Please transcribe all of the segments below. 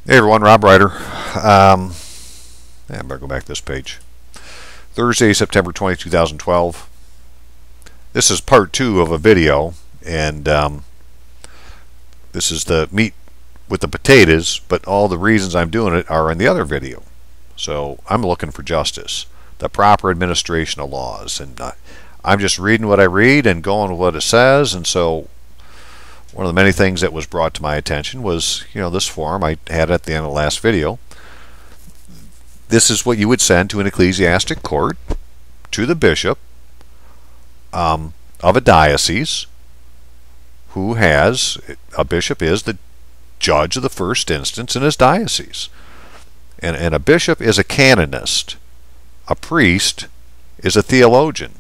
Hey everyone, Rob Ryder. I better go back this page. Thursday, September 20, 2012. This is part 2 of a video, and this is the meat with the potatoes, but all the reasons I'm doing it are in the other video. So I'm looking for justice, the proper administration of laws, and I'm just reading what I read and going with what it says. And so one of the many things that was brought to my attention was, this form I had at the end of the last video. This is what you would send to an ecclesiastic court, to the bishop of a diocese, who has, a bishop is the judge of the first instance in his diocese. And a bishop is a canonist. A priest is a theologian.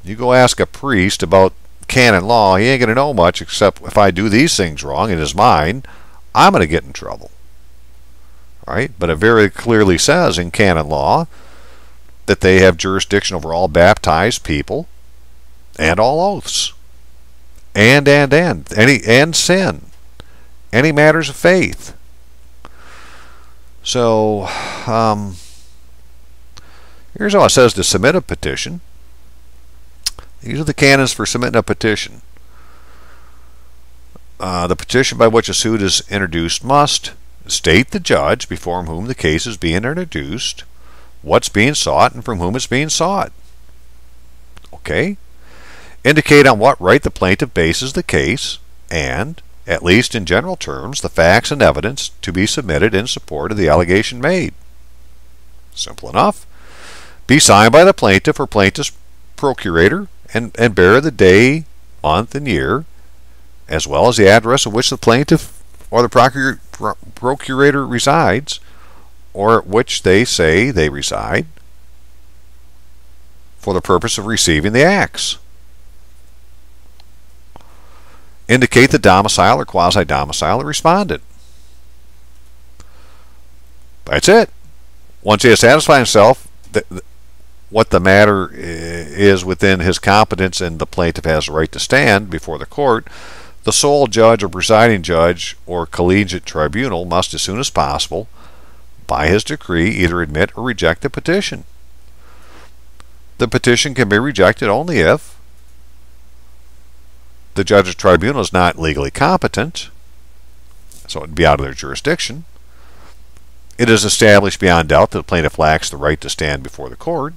You go ask a priest about canon law, he ain't going to know much, except if I do these things wrong in his mind, I'm going to get in trouble. Right? But it very clearly says in canon law that they have jurisdiction over all baptized people and all oaths. And sin. Any matters of faith. So, here's how it says to submit a petition. These are the canons for submitting a petition. The petition by which a suit is introduced must state the judge before whom the case is being introduced, what's being sought, and from whom it's being sought. Okay? Indicate on what right the plaintiff bases the case, and, at least in general terms, the facts and evidence to be submitted in support of the allegation made. Simple enough. Be signed by the plaintiff or plaintiff's procurator, and bear the day, month, and year, as well as the address at which the plaintiff or the procurator resides, or at which they say they reside, for the purpose of receiving the acts. Indicate the domicile or quasi-domicile of the respondent. That's it. Once he has satisfied himself what the matter is within his competence and the plaintiff has a right to stand before the court, the sole judge or presiding judge or collegiate tribunal must, as soon as possible, by his decree, either admit or reject the petition. The petition can be rejected only if the judge or tribunal is not legally competent, so it would be out of their jurisdiction. It is established beyond doubt that the plaintiff lacks the right to stand before the court.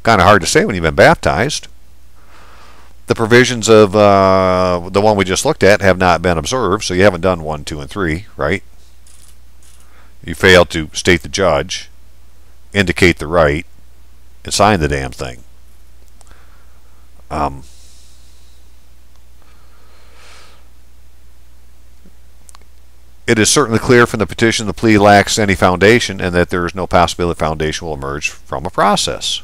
Kind of hard to say when you've been baptized. The provisions of the one we just looked at have not been observed, so you haven't done 1, 2, and 3, right? You failed to state the judge, indicate the right, and sign the damn thing. It is certainly clear from the petition the plea lacks any foundation and that there is no possibility the foundation will emerge from a process.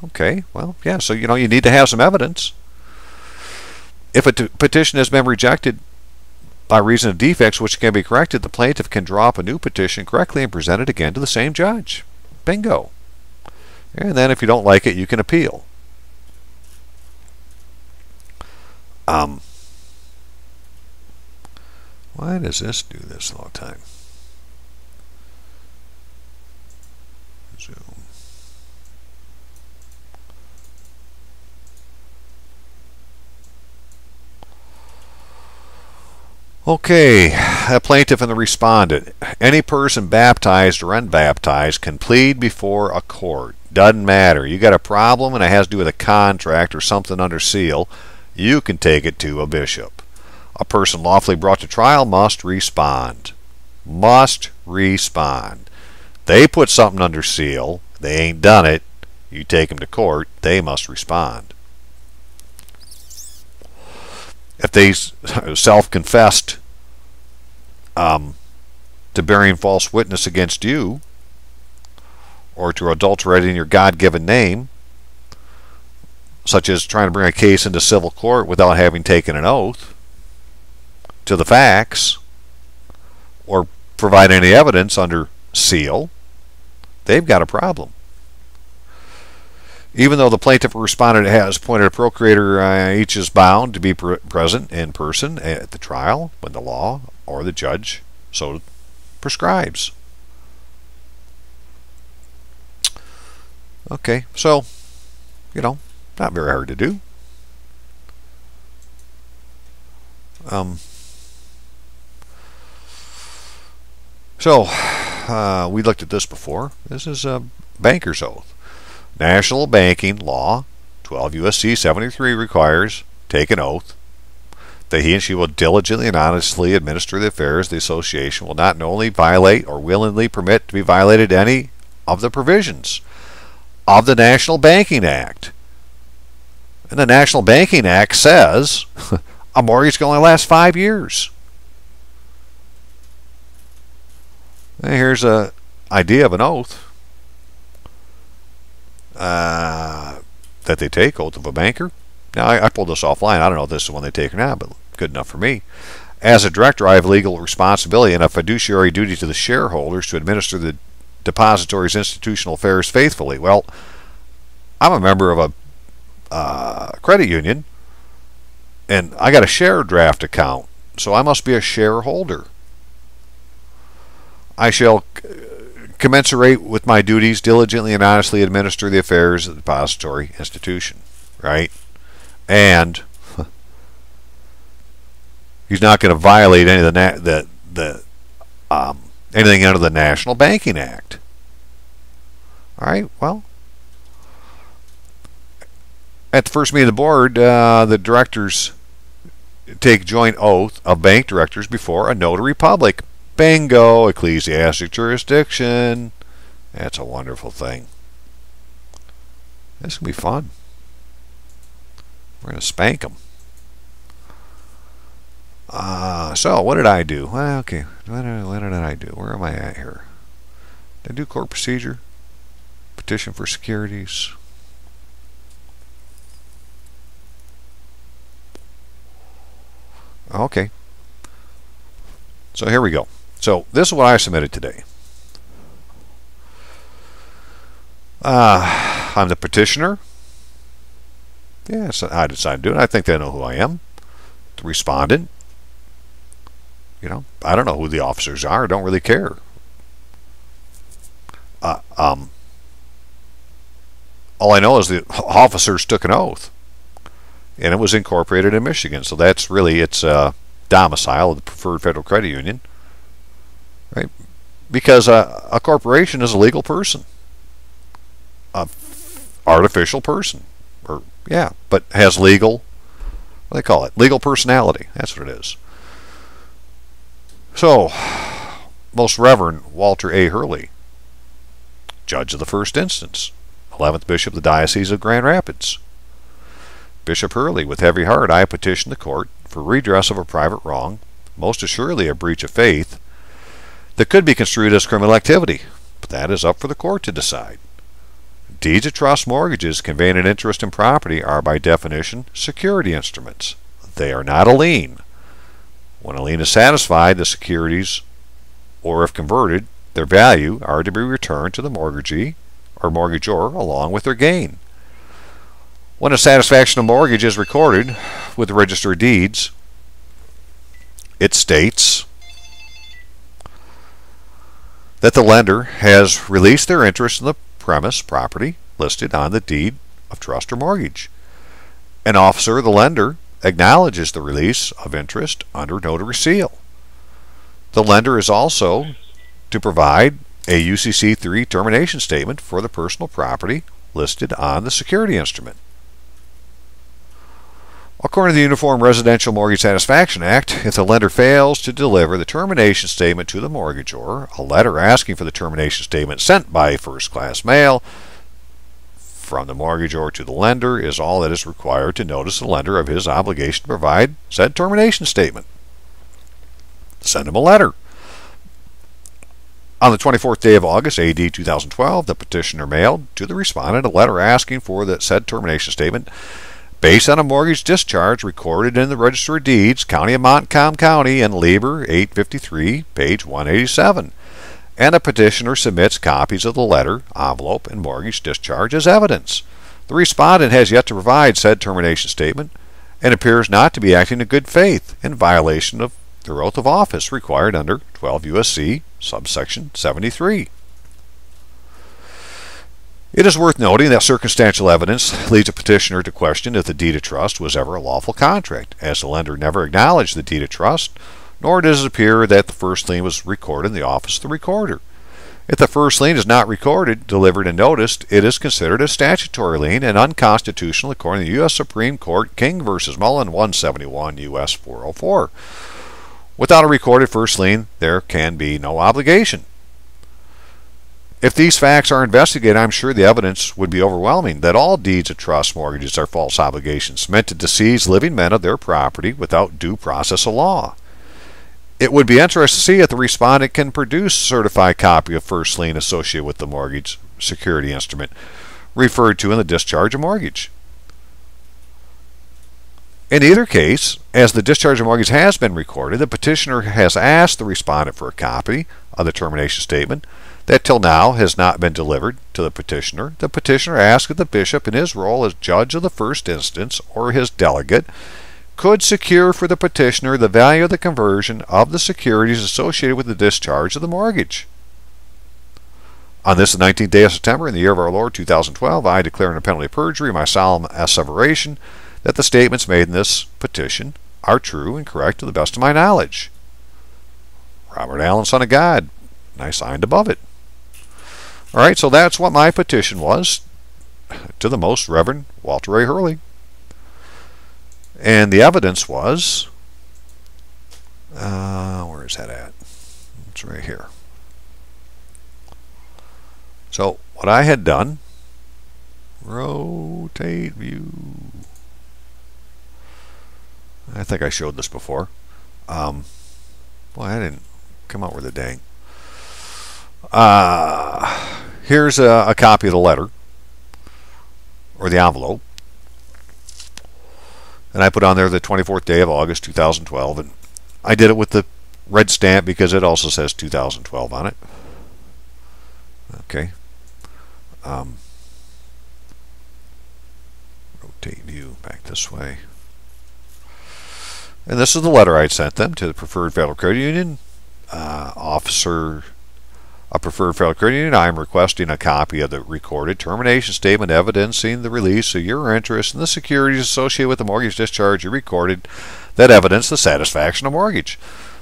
Okay, well, yeah, so you need to have some evidence. If a petition has been rejected by reason of defects which can be corrected, the plaintiff can draw up a new petition correctly and present it again to the same judge. Bingo. And then if you don't like it, you can appeal. Why does this do this all the time? Zoom. Okay, a plaintiff and the respondent. Any person baptized or unbaptized can plead before a court. Doesn't matter. You got a problem and it has to do with a contract or something under seal, you can take it to a bishop. A person lawfully brought to trial must respond. Must respond. They put something under seal, they ain't done it, you take them to court, they must respond. If they self-confessed to bearing false witness against you, or to adulterating your God-given name, such as trying to bring a case into civil court without having taken an oath to the facts, or provide any evidence under seal, they've got a problem. Even though the plaintiff or respondent has appointed a procurator, each is bound to be present in person at the trial when the law or the judge so prescribes. Okay, so, not very hard to do. We looked at this before. This is a banker's oath. National banking law, 12 U.S.C. 73 requires, take an oath, that he and she will diligently and honestly administer the affairs of the association, will not knowingly violate or willingly permit to be violated any of the provisions of the National Banking Act. And the National Banking Act says a mortgage can only last 5 years. And here's an idea of an oath that they take, oath of a banker. Now, I pulled this offline. I don't know if this is one they take or not, but good enough for me. As a director, I have legal responsibility and a fiduciary duty to the shareholders to administer the depository's institutional affairs faithfully. Well, I'm a member of a credit union, and I got a share draft account, so I must be a shareholder. I shall commensurate with my duties, diligently and honestly administer the affairs of the depository institution. Right? And he's not going to violate any of anything under the National Banking Act. All right. Well, at the first meeting of the board, the directors take joint oath of bank directors before a notary public. Bingo, ecclesiastic jurisdiction. That's a wonderful thing. This can be fun. We're going to spank them. So, what did I do? Well, okay, what did I do? Where am I at here? Did I do court procedure? Petition for securities? Okay. So, here we go. So, this is what I submitted today. I'm the petitioner. Yes, I decided to do it. I think they know who I am. The respondent. I don't know who the officers are. I don't really care. All I know is the officers took an oath. And it was incorporated in Michigan. So that's really its domicile of the Preferred Federal Credit Union. Right? Because a corporation is a legal person. An artificial person. But has legal, what do they call it? Legal personality. That's what it is. So, Most Reverend Walter A. Hurley, Judge of the First Instance, 11th Bishop of the Diocese of Grand Rapids. Bishop Hurley, with heavy heart, I petition the court for redress of a private wrong, most assuredly a breach of faith, that could be construed as criminal activity, but that is up for the court to decide. Deeds of trust mortgages conveying an interest in property are by definition security instruments. They are not a lien. When a lien is satisfied, the securities, or if converted, their value are to be returned to the mortgagee or mortgagor along with their gain. When a satisfaction of mortgage is recorded with the Register of Deeds, it states that the lender has released their interest in the premise property listed on the deed of trust or mortgage. An officer of the lender acknowledges the release of interest under notary seal. The lender is also to provide a UCC-3 termination statement for the personal property listed on the security instrument. According to the Uniform Residential Mortgage Satisfaction Act, if the lender fails to deliver the termination statement to the mortgagor, a letter asking for the termination statement sent by first-class mail from the mortgagor to the lender is all that is required to notice the lender of his obligation to provide said termination statement. Send him a letter. On the 24th day of August, AD 2012, the petitioner mailed to the respondent a letter asking for the said termination statement based on a mortgage discharge recorded in the Register of Deeds, County of Montcalm County, and Lieber 853, page 187. And the petitioner submits copies of the letter, envelope, and mortgage discharge as evidence. The respondent has yet to provide said termination statement and appears not to be acting in good faith in violation of their oath of office required under 12 U.S.C. subsection 73. It is worth noting that circumstantial evidence leads a petitioner to question if the deed of trust was ever a lawful contract, as the lender never acknowledged the deed of trust, nor does it appear that the first lien was recorded in the office of the recorder. If the first lien is not recorded, delivered, and noticed, it is considered a statutory lien and unconstitutional according to the U.S. Supreme Court, King v. Mullen, 171 U.S. 404. Without a recorded first lien, there can be no obligation. If these facts are investigated, I'm sure the evidence would be overwhelming that all deeds of trust mortgages are false obligations meant to deceive living men of their property without due process of law. It would be interesting to see if the respondent can produce a certified copy of first lien associated with the mortgage security instrument referred to in the discharge of mortgage. In either case, as the discharge of mortgage has been recorded, the petitioner has asked the respondent for a copy of the termination statement that till now has not been delivered to the petitioner. The petitioner asked if the bishop, in his role as judge of the first instance or his delegate, could secure for the petitioner the value of the conversion of the securities associated with the discharge of the mortgage. On this, the 19th day of September, in the year of our Lord 2012, I declare under penalty of perjury my solemn asseveration that the statements made in this petition are true and correct to the best of my knowledge. Robert Allen, Son of God. And I signed above it. All right, so that's what my petition was to the Most Reverend Walter A. Hurley. And the evidence was, where is that at? It's right here. So what I had done, rotate view. I think I showed this before. Boy, I didn't come out with a dang. Here's a copy of the letter, or the envelope. And I put on there the 24th day of August 2012. And I did it with the red stamp because it also says 2012 on it. Okay. Rotate view back this way. And this is the letter I'd sent them to the Preferred Federal Credit Union. Officer of Preferred Federal Credit Union, I am requesting a copy of the recorded termination statement evidencing the release of your interest in the securities associated with the mortgage discharge you recorded that evidence the satisfaction of mortgage.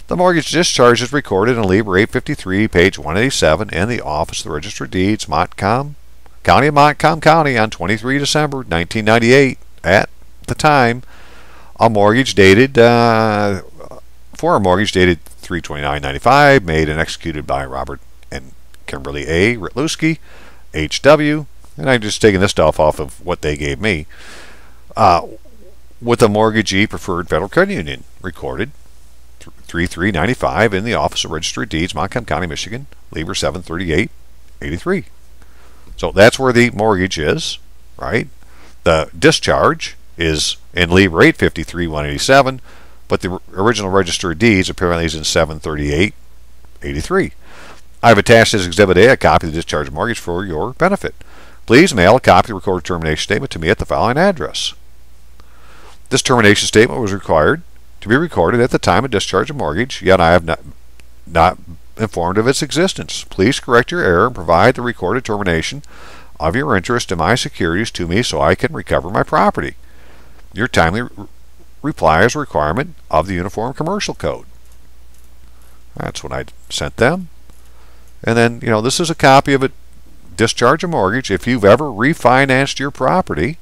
The mortgage discharge is recorded in Libra 853, page 187, in the Office of the Register of Deeds, County of Montcalm County, on 23 December 1998. At the time, a mortgage dated for a mortgage dated 3/29/95, made and executed by Robert and Kimberly A. Ritlewski, H.W. And I'm just taking this stuff off of what they gave me. With a mortgagee Preferred Federal Credit Union, recorded 3/3/95 in the Office of Register of Deeds, Montcalm County, Michigan, Libra 738/83. So that's where the mortgage is, right? The discharge is in Libra 853/187, but the original Register of Deeds apparently is in 738/83. I've attached as Exhibit A a copy of the discharge mortgage for your benefit. Please mail a copy of the recorded termination statement to me at the following address. This termination statement was required to be recorded at the time of discharge of mortgage, yet I have not informed of its existence. Please correct your error and provide the recorded termination of your interest in my securities to me so I can recover my property. Your timely reply is a requirement of the Uniform Commercial Code. That's what I sent them. And then, this is a copy of a discharge of mortgage. If you've ever refinanced your property,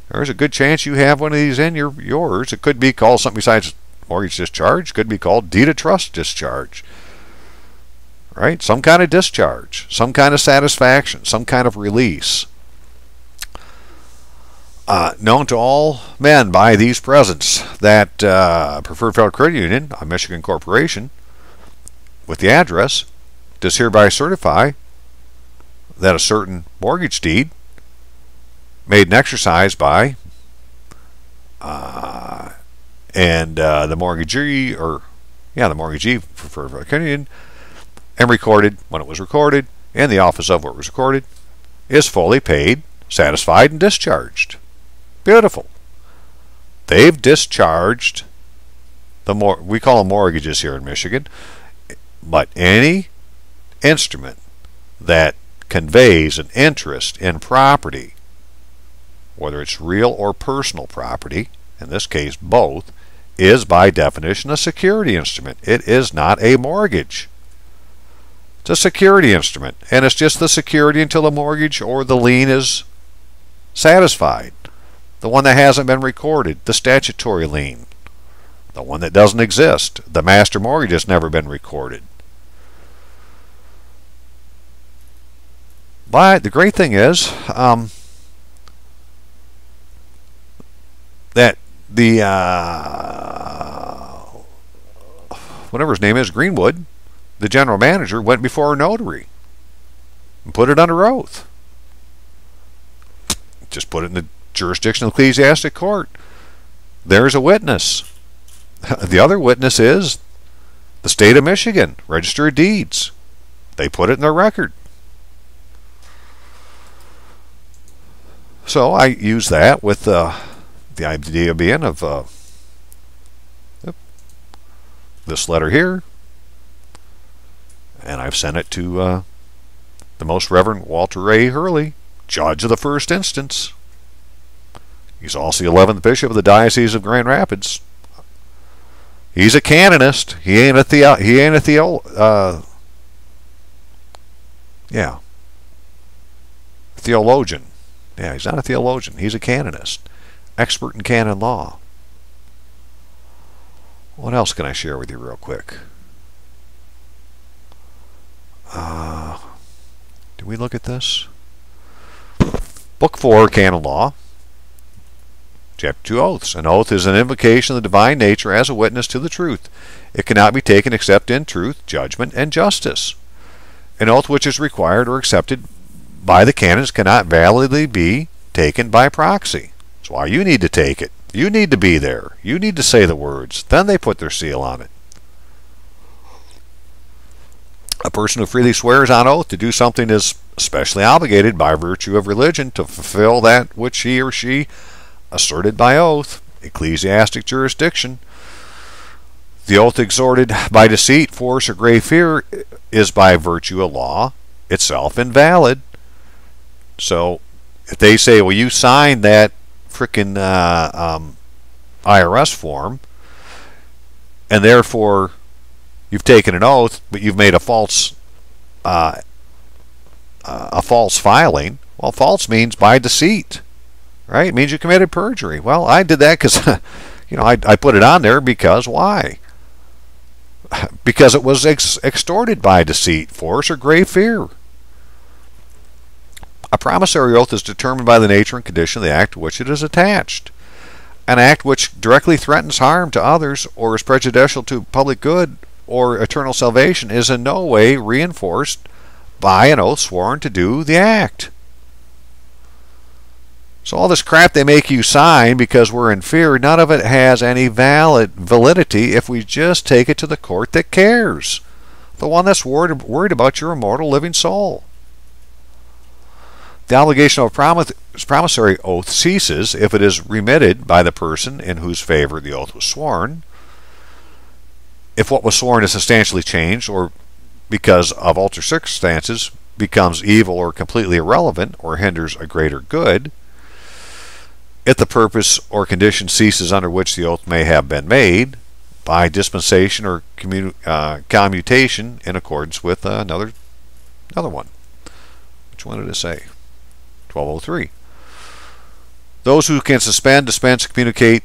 there's a good chance you have one of these in yours. It could be called something besides mortgage discharge. It could be called deed of trust discharge. Right? Some kind of discharge, some kind of satisfaction, some kind of release. Known to all men by these presents that Preferred Federal Credit Union, a Michigan corporation, with the address, does hereby certify that a certain mortgage deed made and exercised by the mortgagee, the mortgagee Preferred Federal Credit Union, and recorded when it was recorded in the office of where it was recorded, is fully paid satisfied and discharged. Beautiful. They've discharged we call them mortgages here in Michigan, but any instrument that conveys an interest in property, whether it's real or personal property, in this case both, is by definition a security instrument. It is not a mortgage. It's a security instrument, and it's just the security until the mortgage or the lien is satisfied. The one that hasn't been recorded, the statutory lien. The one that doesn't exist, the master mortgage, has never been recorded. But the great thing is that the whatever his name is, Greenwood, the general manager, went before a notary and put it under oath. Just put it in the jurisdiction of the ecclesiastic court. There's a witness. The other witness is the state of Michigan, Register of Deeds. They put it in their record. So I use that with the idea being of this letter here, and I've sent it to the Most Reverend Walter A. Hurley, Judge of the First Instance. He's also the 11th Bishop of the Diocese of Grand Rapids. He's a canonist. He ain't a theologian. Yeah, he's not a theologian. He's a canonist, expert in canon law. What else can I share with you real quick? Do we look at this? Book 4, Canon Law. Chapter 2, Oaths. An oath is an invocation of the divine nature as a witness to the truth. It cannot be taken except in truth, judgment, and justice. An oath which is required or accepted by the canons cannot validly be taken by proxy. That's why you need to take it. You need to be there. You need to say the words. Then they put their seal on it. A person who freely swears on oath to do something is especially obligated by virtue of religion to fulfill that which he or she asserted by oath. Ecclesiastic jurisdiction. The oath extorted by deceit, force, or grave fear is by virtue of law itself invalid. So if they say, well, you signed that frickin' IRS form, and therefore you've taken an oath, but you've made a false filing. Well, false means by deceit, right? It means you committed perjury. Well, I did that because I put it on there because why? Because it was extorted by deceit, force, or grave fear. A promissory oath is determined by the nature and condition of the act to which it is attached. An act which directly threatens harm to others or is prejudicial to public good or eternal salvation is in no way reinforced by an oath sworn to do the act. So all this crap they make you sign because we're in fear, none of it has any validity if we just take it to the court that cares. The one that's worried about your immortal living soul. The obligation of a promissory oath ceases if it is remitted by the person in whose favor the oath was sworn, if what was sworn is substantially changed or because of altered circumstances becomes evil or completely irrelevant or hinders a greater good, if the purpose or condition ceases under which the oath may have been made by dispensation or commutation in accordance with another one. Which one did it say? 1203. Those who can suspend, dispense, communicate,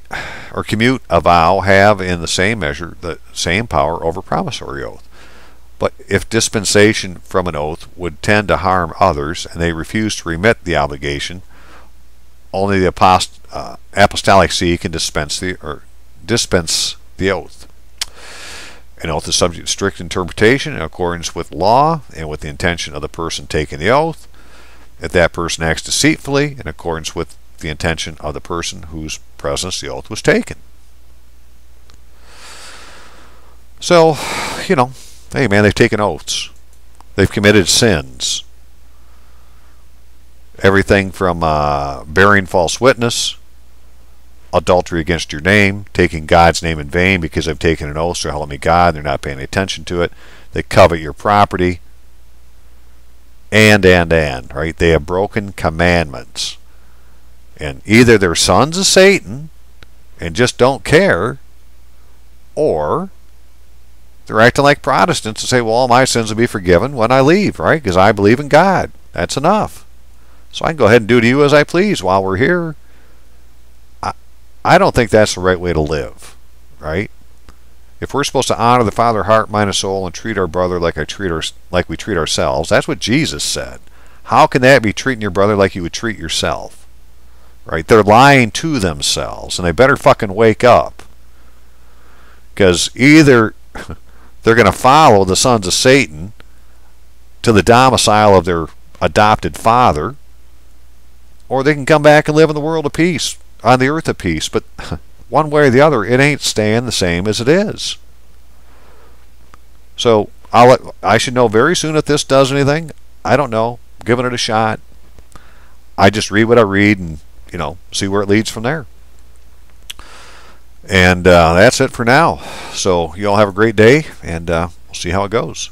or commute a vow have in the same measure the same power over promissory oath. But if dispensation from an oath would tend to harm others and they refuse to remit the obligation, only the apostolic see can dispense the oath. An oath is subject to strict interpretation in accordance with law and with the intention of the person taking the oath. If that person acts deceitfully, in accordance with the intention of the person whose presence the oath was taken. So, hey man, they've taken oaths. They've committed sins. Everything from bearing false witness, adultery against your name, taking God's name in vain because they've taken an oath, so help me God, they're not paying attention to it. They covet your property. And, right? They have broken commandments. And either they're sons of Satan and just don't care, or they're acting like Protestants and say, well, all my sins will be forgiven when I leave, right? Because I believe in God. That's enough. So I can go ahead and do to you as I please while we're here. I don't think that's the right way to live, right? If we're supposed to honor the Father, heart, mind, and soul, and treat our brother like we treat ourselves, that's what Jesus said. How can that be treating your brother like you would treat yourself? Right? They're lying to themselves, and they better fucking wake up. Because either they're going to follow the sons of Satan to the domicile of their adopted father, or they can come back and live in the world of peace, on the earth of peace. But one way or the other, it ain't staying the same as it is. So I should know very soon if this does anything. I don't know. I'm giving it a shot. I just read what I read and, see where it leads from there. And that's it for now. So you all have a great day, and we'll see how it goes.